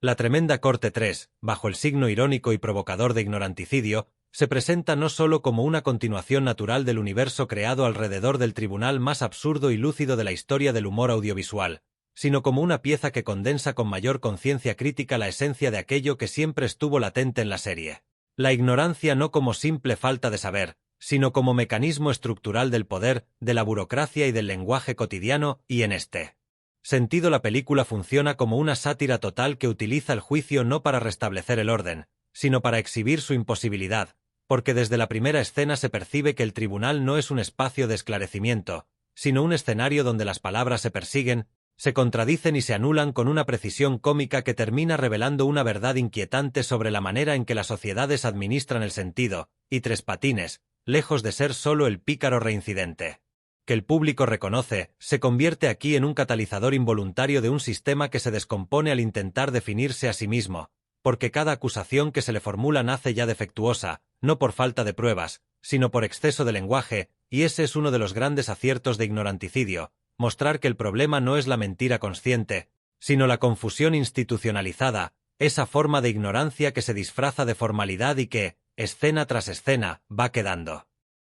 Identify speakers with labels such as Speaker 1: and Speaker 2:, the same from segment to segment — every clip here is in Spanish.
Speaker 1: La tremenda corte 3, bajo el signo irónico y provocador de ignoranticidio, se presenta no solo como una continuación natural del universo creado alrededor del tribunal más absurdo y lúcido de la historia del humor audiovisual, sino como una pieza que condensa con mayor conciencia crítica la esencia de aquello que siempre estuvo latente en la serie. La ignorancia no como simple falta de saber, sino como mecanismo estructural del poder, de la burocracia y del lenguaje cotidiano, y en este sentido la película funciona como una sátira total que utiliza el juicio no para restablecer el orden, sino para exhibir su imposibilidad, porque desde la primera escena se percibe que el tribunal no es un espacio de esclarecimiento, sino un escenario donde las palabras se persiguen, se contradicen y se anulan con una precisión cómica que termina revelando una verdad inquietante sobre la manera en que las sociedades administran el sentido, y Tres Patines, lejos de ser solo el pícaro reincidente que el público reconoce, se convierte aquí en un catalizador involuntario de un sistema que se descompone al intentar definirse a sí mismo, porque cada acusación que se le formula nace ya defectuosa, no por falta de pruebas, sino por exceso de lenguaje, y ese es uno de los grandes aciertos de ignoranticidio, mostrar que el problema no es la mentira consciente, sino la confusión institucionalizada, esa forma de ignorancia que se disfraza de formalidad y que, escena tras escena, va quedando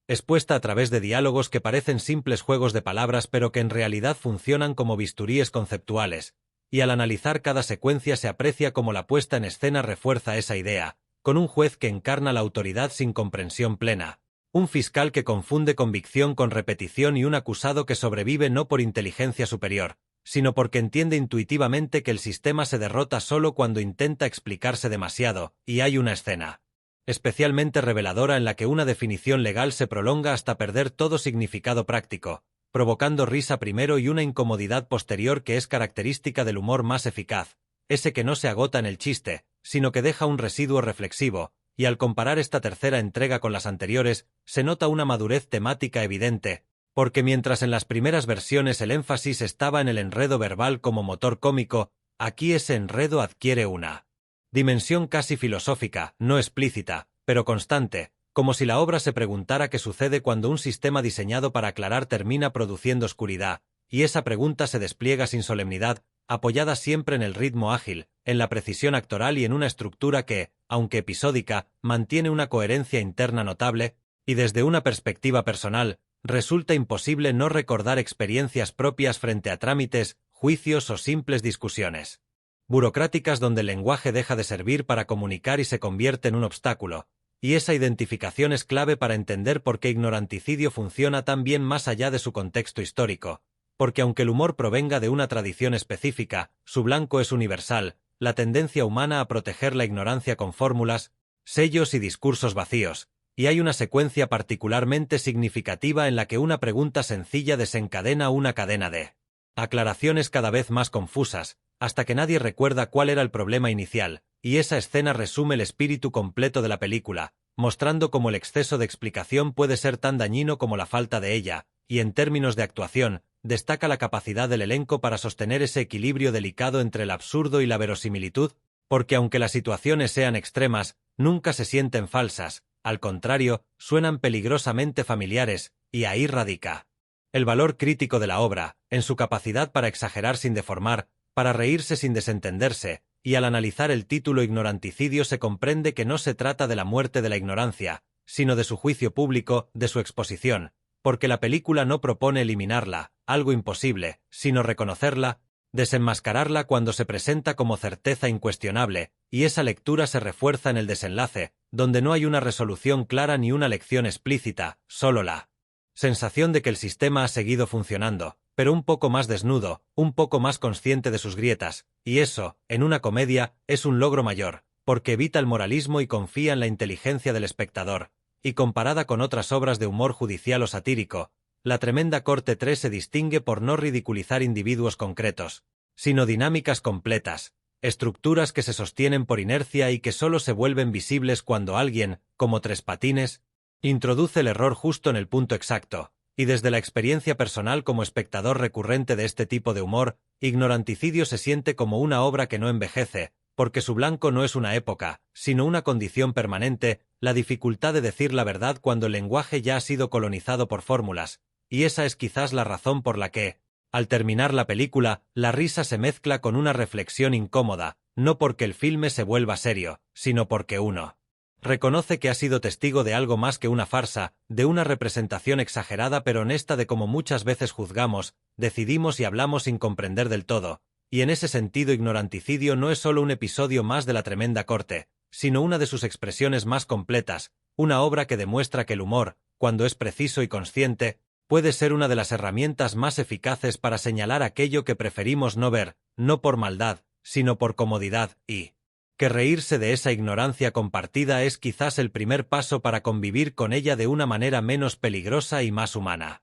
Speaker 1: expuesta a través de diálogos que parecen simples juegos de palabras pero que en realidad funcionan como bisturíes conceptuales, y al analizar cada secuencia se aprecia cómo la puesta en escena refuerza esa idea, con un juez que encarna la autoridad sin comprensión plena, un fiscal que confunde convicción con repetición y un acusado que sobrevive no por inteligencia superior, sino porque entiende intuitivamente que el sistema se derrota solo cuando intenta explicarse demasiado, y hay una escena especialmente reveladora en la que una definición legal se prolonga hasta perder todo significado práctico, provocando risa primero y una incomodidad posterior que es característica del humor más eficaz, ese que no se agota en el chiste, sino que deja un residuo reflexivo, y al comparar esta tercera entrega con las anteriores, se nota una madurez temática evidente, porque mientras en las primeras versiones el énfasis estaba en el enredo verbal como motor cómico, aquí ese enredo adquiere una dimensión casi filosófica, no explícita, pero constante, como si la obra se preguntara qué sucede cuando un sistema diseñado para aclarar termina produciendo oscuridad, y esa pregunta se despliega sin solemnidad, apoyada siempre en el ritmo ágil, en la precisión actoral y en una estructura que, aunque episódica, mantiene una coherencia interna notable, y desde una perspectiva personal, resulta imposible no recordar experiencias propias frente a trámites, juicios o simples discusiones burocráticas donde el lenguaje deja de servir para comunicar y se convierte en un obstáculo, y esa identificación es clave para entender por qué ignoranticidio funciona tan bien más allá de su contexto histórico, porque aunque el humor provenga de una tradición específica, su blanco es universal, la tendencia humana a proteger la ignorancia con fórmulas, sellos y discursos vacíos, y hay una secuencia particularmente significativa en la que una pregunta sencilla desencadena una cadena de aclaraciones cada vez más confusas, hasta que nadie recuerda cuál era el problema inicial, y esa escena resume el espíritu completo de la película, mostrando cómo el exceso de explicación puede ser tan dañino como la falta de ella, y en términos de actuación, destaca la capacidad del elenco para sostener ese equilibrio delicado entre el absurdo y la verosimilitud, porque aunque las situaciones sean extremas, nunca se sienten falsas, al contrario, suenan peligrosamente familiares, y ahí radica el valor crítico de la obra, en su capacidad para exagerar sin deformar, para reírse sin desentenderse, y al analizar el título Ignoranticidio se comprende que no se trata de la muerte de la ignorancia, sino de su juicio público, de su exposición, porque la película no propone eliminarla, algo imposible, sino reconocerla, desenmascararla cuando se presenta como certeza incuestionable, y esa lectura se refuerza en el desenlace, donde no hay una resolución clara ni una lección explícita, solo la sensación de que el sistema ha seguido funcionando, pero un poco más desnudo, un poco más consciente de sus grietas, y eso, en una comedia, es un logro mayor, porque evita el moralismo y confía en la inteligencia del espectador, y comparada con otras obras de humor judicial o satírico, La Tremenda Corte 3 se distingue por no ridiculizar individuos concretos, sino dinámicas completas, estructuras que se sostienen por inercia y que solo se vuelven visibles cuando alguien, como Tres Patines, introduce el error justo en el punto exacto, y desde la experiencia personal como espectador recurrente de este tipo de humor, Ignoranticidio se siente como una obra que no envejece, porque su blanco no es una época, sino una condición permanente, la dificultad de decir la verdad cuando el lenguaje ya ha sido colonizado por fórmulas, y esa es quizás la razón por la que, al terminar la película, la risa se mezcla con una reflexión incómoda, no porque el filme se vuelva serio, sino porque uno reconoce que ha sido testigo de algo más que una farsa, de una representación exagerada pero honesta de cómo muchas veces juzgamos, decidimos y hablamos sin comprender del todo, y en ese sentido Ignoranticidio no es solo un episodio más de la tremenda corte, sino una de sus expresiones más completas, una obra que demuestra que el humor, cuando es preciso y consciente, puede ser una de las herramientas más eficaces para señalar aquello que preferimos no ver, no por maldad, sino por comodidad, y que reírse de esa ignorancia compartida es quizás el primer paso para convivir con ella de una manera menos peligrosa y más humana.